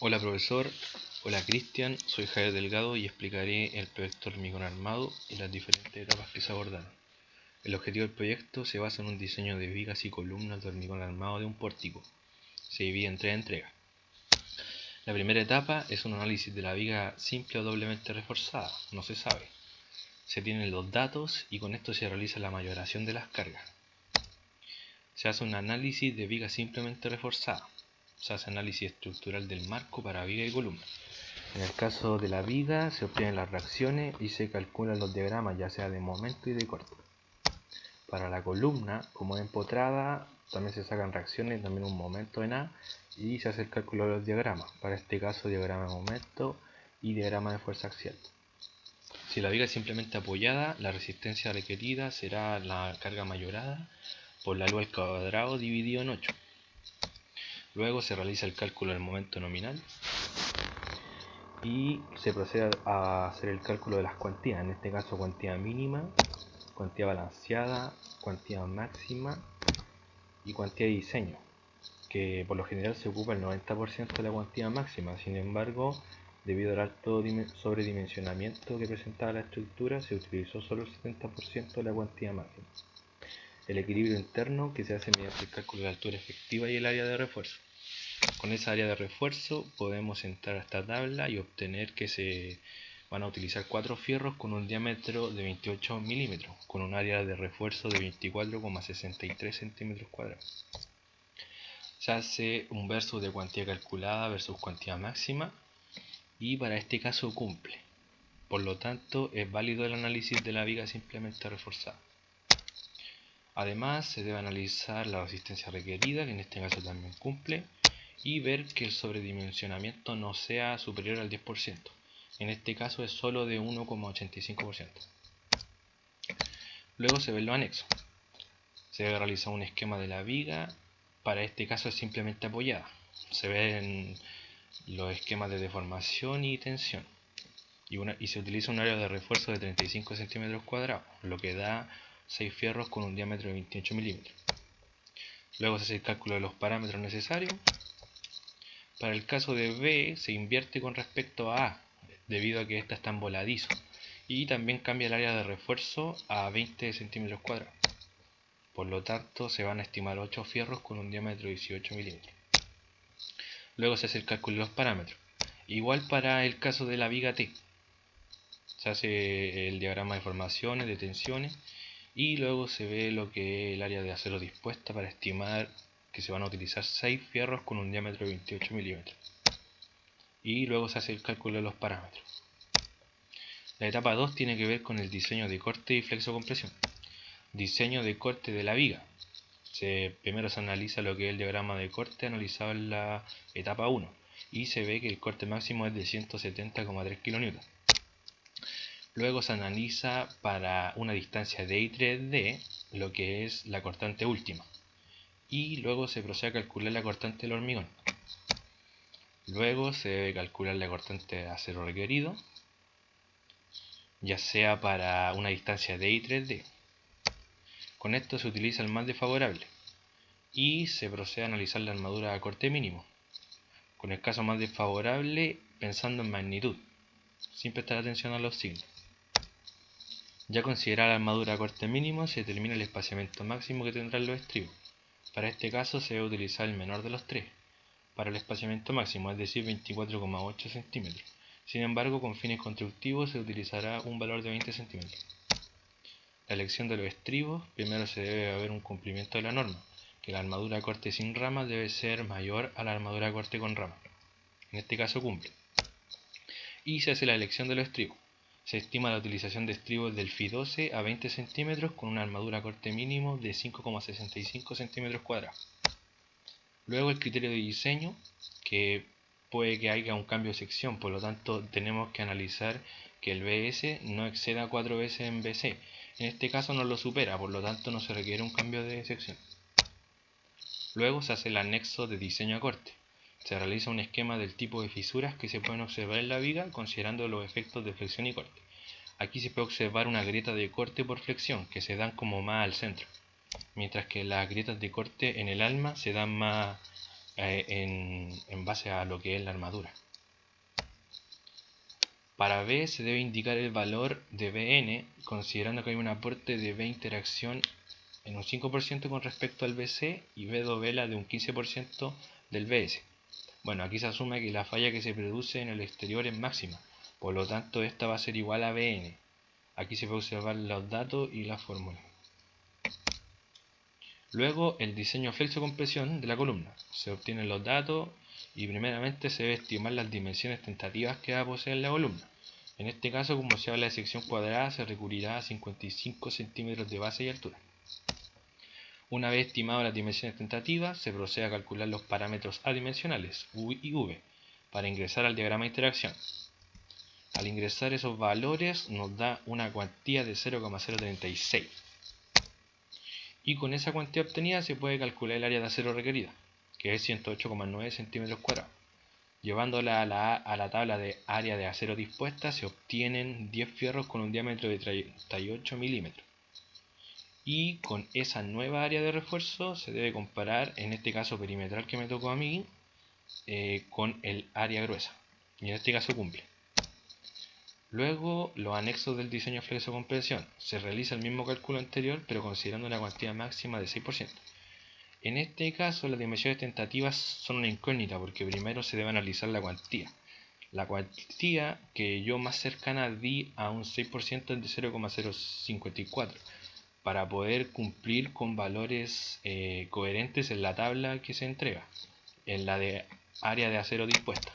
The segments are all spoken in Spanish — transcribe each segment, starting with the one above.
Hola profesor, hola Cristian, soy Javier Delgado y explicaré el proyecto Hormigón Armado y las diferentes etapas que se abordaron. El objetivo del proyecto se basa en un diseño de vigas y columnas de hormigón armado de un pórtico. Se divide en tres entregas. La primera etapa es un análisis de la viga simple o doblemente reforzada, no se sabe. Se tienen los datos y con esto se realiza la mayoración de las cargas. Se hace un análisis de viga simplemente reforzada. Se hace análisis estructural del marco para viga y columna. En el caso de la viga se obtienen las reacciones y se calculan los diagramas ya sea de momento y de corte. Para la columna, como es empotrada, también se sacan reacciones, también un momento en A, y se hace el cálculo de los diagramas. Para este caso, diagrama de momento y diagrama de fuerza axial. Si la viga es simplemente apoyada, la resistencia requerida será la carga mayorada por la luz al cuadrado dividido en 8. Luego se realiza el cálculo del momento nominal y se procede a hacer el cálculo de las cuantías, en este caso cuantía mínima, cuantía balanceada, cuantía máxima y cuantía de diseño, que por lo general se ocupa el 90% de la cuantía máxima. Sin embargo, debido al alto sobredimensionamiento que presentaba la estructura, se utilizó solo el 70% de la cuantía máxima. El equilibrio interno, que se hace mediante el cálculo de la altura efectiva y el área de refuerzo. Con esa área de refuerzo podemos entrar a esta tabla y obtener que se van a utilizar 4 fierros con un diámetro de 28 milímetros, con un área de refuerzo de 24,63 centímetros cuadrados. Se hace un versus de cuantía calculada versus cuantía máxima y para este caso cumple. Por lo tanto, es válido el análisis de la viga simplemente reforzada. Además, se debe analizar la resistencia requerida, que en este caso también cumple, y ver que el sobredimensionamiento no sea superior al 10%. En este caso es solo de 1,85%. Luego se ven los anexos. Se debe realizar un esquema de la viga, para este caso es simplemente apoyada. Se ven los esquemas de deformación y tensión. Y se utiliza un área de refuerzo de 35 centímetros cuadrados, lo que da 6 fierros con un diámetro de 28 milímetros. Luego se hace el cálculo de los parámetros necesarios. Para el caso de B se invierte con respecto a A, debido a que ésta está en voladizo, y también cambia el área de refuerzo a 20 centímetros cuadrados. Por lo tanto, se van a estimar 8 fierros con un diámetro de 18 milímetros. Luego se hace el cálculo de los parámetros. Igual para el caso de la viga T. Se hace el diagrama de formaciones, de tensiones, y luego se ve lo que es el área de acero dispuesta para estimar que se van a utilizar 6 fierros con un diámetro de 28 milímetros. Y luego se hace el cálculo de los parámetros. La etapa 2 tiene que ver con el diseño de corte y flexocompresión. Diseño de corte de la viga. Primero se analiza lo que es el diagrama de corte analizado en la etapa 1 y se ve que el corte máximo es de 170,3 kN. Luego se analiza para una distancia de I3D lo que es la cortante última y luego se procede a calcular la cortante del hormigón. Luego se debe calcular la cortante de acero requerido, ya sea para una distancia de I3D. Con esto se utiliza el más desfavorable y se procede a analizar la armadura a corte mínimo, con el caso más desfavorable pensando en magnitud, sin prestar atención a los signos. Ya considerada la armadura a corte mínimo, se determina el espaciamiento máximo que tendrán los estribos. Para este caso se debe utilizar el menor de los tres, para el espaciamiento máximo, es decir 24,8 centímetros. Sin embargo, con fines constructivos se utilizará un valor de 20 centímetros. La elección de los estribos, primero se debe haber un cumplimiento de la norma, que la armadura a corte sin ramas debe ser mayor a la armadura a corte con ramas. En este caso cumple. Y se hace la elección de los estribos. Se estima la utilización de estribos del FI12 a 20 centímetros con una armadura a corte mínimo de 5,65 centímetros cuadrados. Luego el criterio de diseño, que puede que haya un cambio de sección, por lo tanto tenemos que analizar que el BS no exceda 4 veces en BC. En este caso no lo supera, por lo tanto no se requiere un cambio de sección. Luego se hace el anexo de diseño a corte. Se realiza un esquema del tipo de fisuras que se pueden observar en la viga considerando los efectos de flexión y corte. Aquí se puede observar una grieta de corte por flexión que se dan como más al centro, mientras que las grietas de corte en el alma se dan más en base a lo que es la armadura. Para B se debe indicar el valor de Bn, considerando que hay un aporte de B interacción en un 5% con respecto al BC y B dovela de un 15% del BS. Bueno, aquí se asume que la falla que se produce en el exterior es máxima, por lo tanto esta va a ser igual a Bn. Aquí se puede observar los datos y la fórmula. Luego el diseño flexo-compresión de la columna. Se obtienen los datos y primeramente se debe estimar las dimensiones tentativas que va a poseer la columna. En este caso, como se habla de sección cuadrada, se recurrirá a 55 centímetros de base y altura. Una vez estimadas las dimensiones tentativas, se procede a calcular los parámetros adimensionales, U y V, para ingresar al diagrama de interacción. Al ingresar esos valores nos da una cuantía de 0,036. Y con esa cuantía obtenida se puede calcular el área de acero requerida, que es 108,9 centímetros cuadrados. Llevándola a la tabla de área de acero dispuesta, se obtienen 10 fierros con un diámetro de 38 milímetros. Y con esa nueva área de refuerzo se debe comparar, en este caso perimetral que me tocó a mí, con el área gruesa. Y en este caso cumple. Luego, los anexos del diseño flexo-compresión. Se realiza el mismo cálculo anterior, pero considerando una cuantía máxima de 6%. En este caso, las dimensiones tentativas son una incógnita, porque primero se debe analizar la cuantía. La cuantía que yo más cercana di a un 6% es de 0,054, para poder cumplir con valores coherentes en la tabla que se entrega, en la de área de acero dispuesta.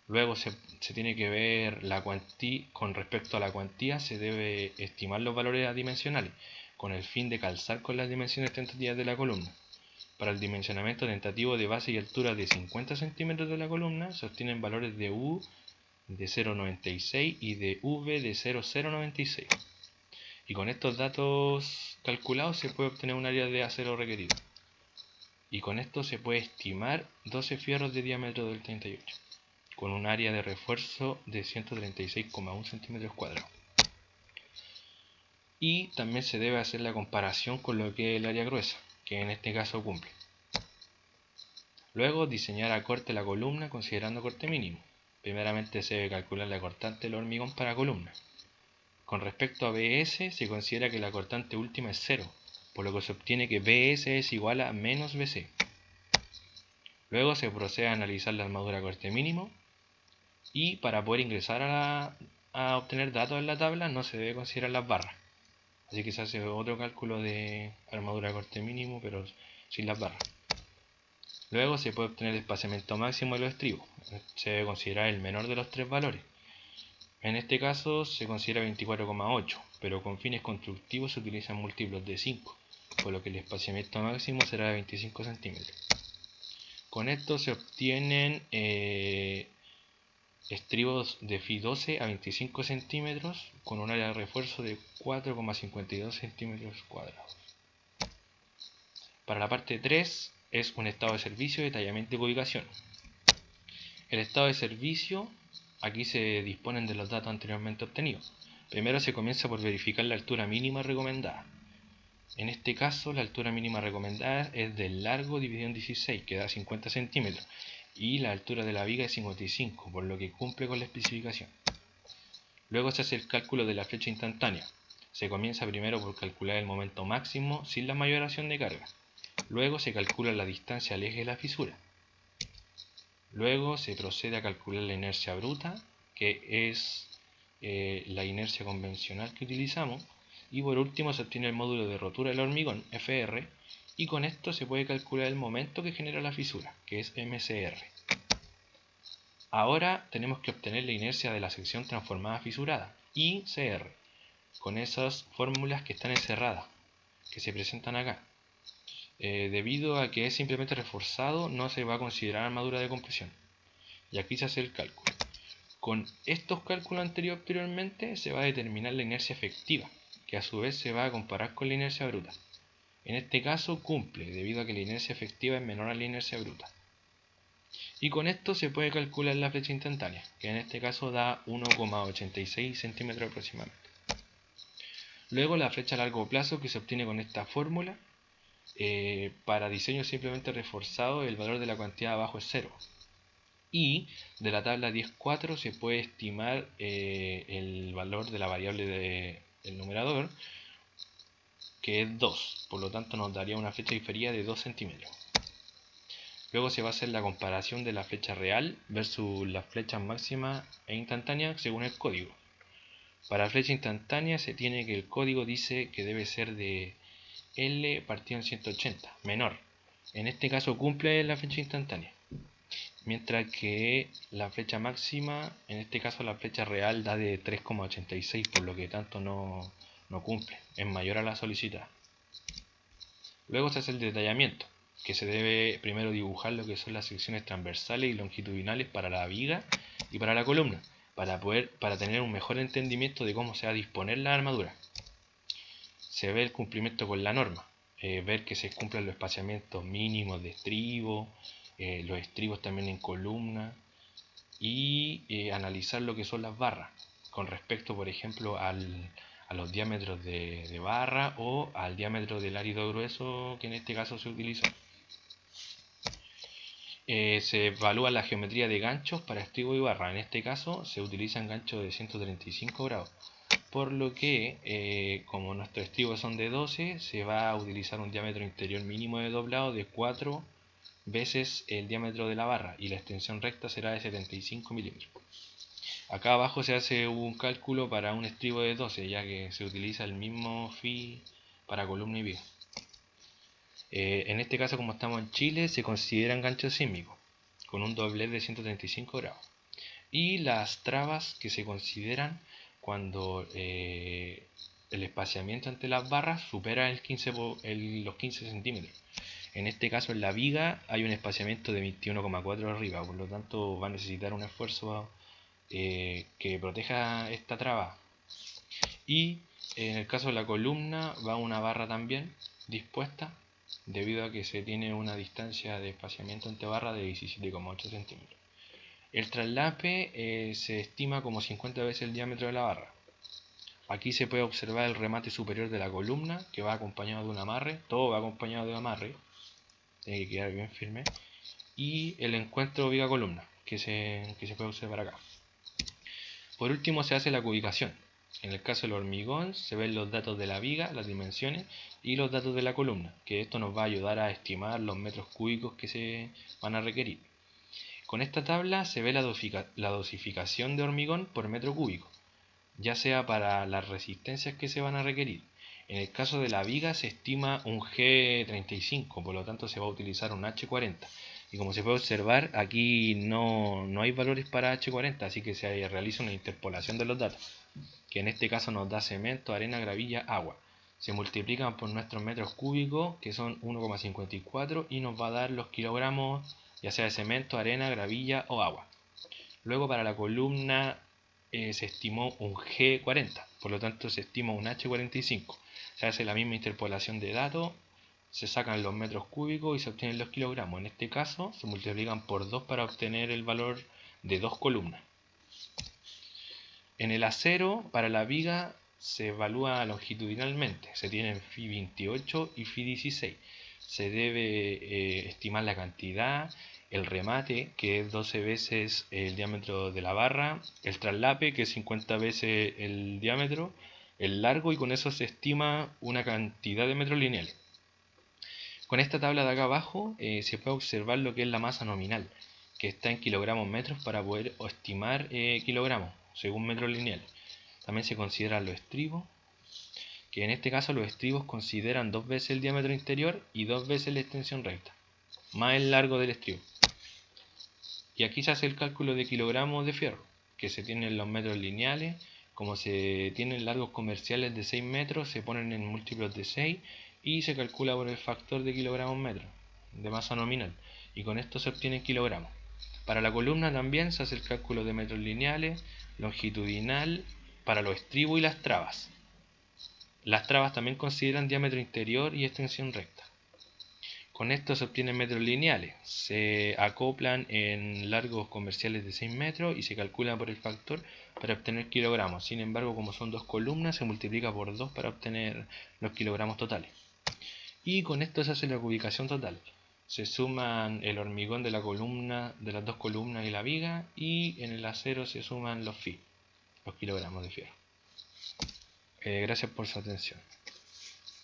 Luego se tiene que ver la cuantía, con respecto a la cuantía se debe estimar los valores adimensionales, con el fin de calzar con las dimensiones tentativas de la columna. Para el dimensionamiento tentativo de base y altura de 50 centímetros de la columna se obtienen valores de U de 0,96 y de V de 0,096. Y con estos datos calculados se puede obtener un área de acero requerido. Y con esto se puede estimar 12 fierros de diámetro del 38. Con un área de refuerzo de 136,1 centímetros cuadrados. Y también se debe hacer la comparación con lo que es el área gruesa, que en este caso cumple. Luego, diseñar a corte la columna considerando corte mínimo. Primeramente se debe calcular la cortante del hormigón para columna. Con respecto a BS, se considera que la cortante última es 0, por lo que se obtiene que BS es igual a menos BC. Luego se procede a analizar la armadura a corte mínimo. Y para poder ingresar a obtener datos en la tabla no se debe considerar las barras. Así que se hace otro cálculo de armadura de corte mínimo, pero sin las barras. Luego se puede obtener el espaciamiento máximo de los estribos. Se debe considerar el menor de los tres valores. En este caso se considera 24,8, pero con fines constructivos se utilizan múltiplos de 5, por lo que el espaciamiento máximo será de 25 centímetros. Con esto se obtienen estribos de Fi 12 a 25 centímetros con un área de refuerzo de 4,52 centímetros cuadrados. Para la parte 3 es un estado de servicio, detallamiento y ubicación. El estado de servicio, aquí se disponen de los datos anteriormente obtenidos. Primero se comienza por verificar la altura mínima recomendada. En este caso la altura mínima recomendada es del largo dividido en 16, que da 50 centímetros. Y la altura de la viga es 55, por lo que cumple con la especificación. Luego se hace el cálculo de la flecha instantánea. Se comienza primero por calcular el momento máximo sin la mayoración de carga. Luego se calcula la distancia al eje de la fisura. Luego se procede a calcular la inercia bruta, que es la inercia convencional que utilizamos. Y por último se obtiene el módulo de rotura del hormigón, FR, y con esto se puede calcular el momento que genera la fisura, que es MCR. Ahora tenemos que obtener la inercia de la sección transformada fisurada, ICR, con esas fórmulas que están encerradas, que se presentan acá. Debido a que es simplemente reforzado, no se va a considerar armadura de compresión. Y aquí se hace el cálculo. Con estos cálculos anteriormente se va a determinar la inercia efectiva, que a su vez se va a comparar con la inercia bruta. En este caso cumple, debido a que la inercia efectiva es menor a la inercia bruta. Y con esto se puede calcular la flecha instantánea, que en este caso da 1,86 centímetros aproximadamente. Luego la flecha a largo plazo, que se obtiene con esta fórmula, Para diseño simplemente reforzado, el valor de la cantidad abajo es 0. Y de la tabla 10.4 se puede estimar el valor de la variable del numerador, que es 2. Por lo tanto nos daría una flecha diferida de 2 centímetros. Luego se va a hacer la comparación de la flecha real versus las flechas máximas e instantáneas según el código. Para flecha instantánea se tiene que el código dice que debe ser de L partido en 180, menor. En este caso cumple la flecha instantánea. Mientras que la flecha máxima, en este caso la flecha real da de 3,86, por lo que tanto no cumple, es mayor a la solicitada. Luego se hace el detallamiento, que se debe primero dibujar lo que son las secciones transversales y longitudinales para la viga y para la columna, para tener un mejor entendimiento de cómo se va a disponer la armadura. Se ve el cumplimiento con la norma, ver que se cumplan los espaciamientos mínimos de estribo, los estribos también en columna, y analizar lo que son las barras con respecto, por ejemplo, a los diámetros de barra o al diámetro del árido grueso que en este caso se utiliza. Se evalúa la geometría de ganchos para estribo y barra. En este caso se utilizan ganchos de 135 grados, por lo que como nuestros estribos son de 12, se va a utilizar un diámetro interior mínimo de doblado de 4 veces el diámetro de la barra, y la extensión recta será de 75 milímetros. Acá abajo se hace un cálculo para un estribo de 12, ya que se utiliza el mismo phi para columna y viga. En este caso, como estamos en Chile, se consideran ganchos sísmicos, con un doblez de 135 grados. Y las trabas que se consideran cuando el espaciamiento entre las barras supera los 15 centímetros. En este caso, en la viga hay un espaciamiento de 21,4 arriba, por lo tanto va a necesitar un esfuerzo que proteja esta traba. Y en el caso de la columna va una barra también dispuesta, debido a que se tiene una distancia de espaciamiento entre barras de 17,8 centímetros. El traslape se estima como 50 veces el diámetro de la barra. Aquí se puede observar el remate superior de la columna, que va acompañado de un amarre. Todo va acompañado de un amarre, tiene que quedar bien firme. Y el encuentro viga-columna, que se puede observar acá. Por último se hace la cubicación. En el caso del hormigón se ven los datos de la viga, las dimensiones, y los datos de la columna, que esto nos va a ayudar a estimar los metros cúbicos que se van a requerir. Con esta tabla se ve la dosificación de hormigón por metro cúbico, ya sea para las resistencias que se van a requerir. En el caso de la viga se estima un G35, por lo tanto se va a utilizar un H40. Y como se puede observar, aquí no hay valores para H40, así que se realiza una interpolación de los datos, que en este caso nos da cemento, arena, gravilla, agua. Se multiplican por nuestros metros cúbicos, que son 1,54, y nos va a dar los kilogramos, ya sea de cemento, arena, gravilla o agua. Luego para la columna se estimó un G40, por lo tanto se estima un H45. Se hace la misma interpolación de datos, se sacan los metros cúbicos y se obtienen los kilogramos. En este caso se multiplican por 2 para obtener el valor de 2 columnas. En el acero, para la viga, se evalúa longitudinalmente. Se tienen Fi 28 y Fi 16. Se debe estimar la cantidad, el remate, que es 12 veces el diámetro de la barra, el traslape, que es 50 veces el diámetro, el largo, y con eso se estima una cantidad de metros lineales. Con esta tabla de acá abajo se puede observar lo que es la masa nominal, que está en kilogramos metros para poder estimar kilogramos según metros lineales. También se consideran los estribos, que en este caso los estribos consideran 2 veces el diámetro interior y 2 veces la extensión recta, más el largo del estribo. Y aquí se hace el cálculo de kilogramos de fierro, que se tienen los metros lineales. Como se tienen largos comerciales de 6 metros, se ponen en múltiplos de 6 y se calcula por el factor de kilogramos metro de masa nominal, y con esto se obtienen kilogramos. Para la columna también se hace el cálculo de metros lineales, longitudinal, para los estribos y las trabas. Las trabas también consideran diámetro interior y extensión recta. Con esto se obtienen metros lineales, se acoplan en largos comerciales de 6 metros y se calculan por el factor para obtener kilogramos. Sin embargo, como son dos columnas, se multiplica por 2 para obtener los kilogramos totales. Y con esto se hace la ubicación total. Se suman el hormigón de la columna, de las dos columnas y la viga, y en el acero se suman los kilogramos de fierro. Gracias por su atención.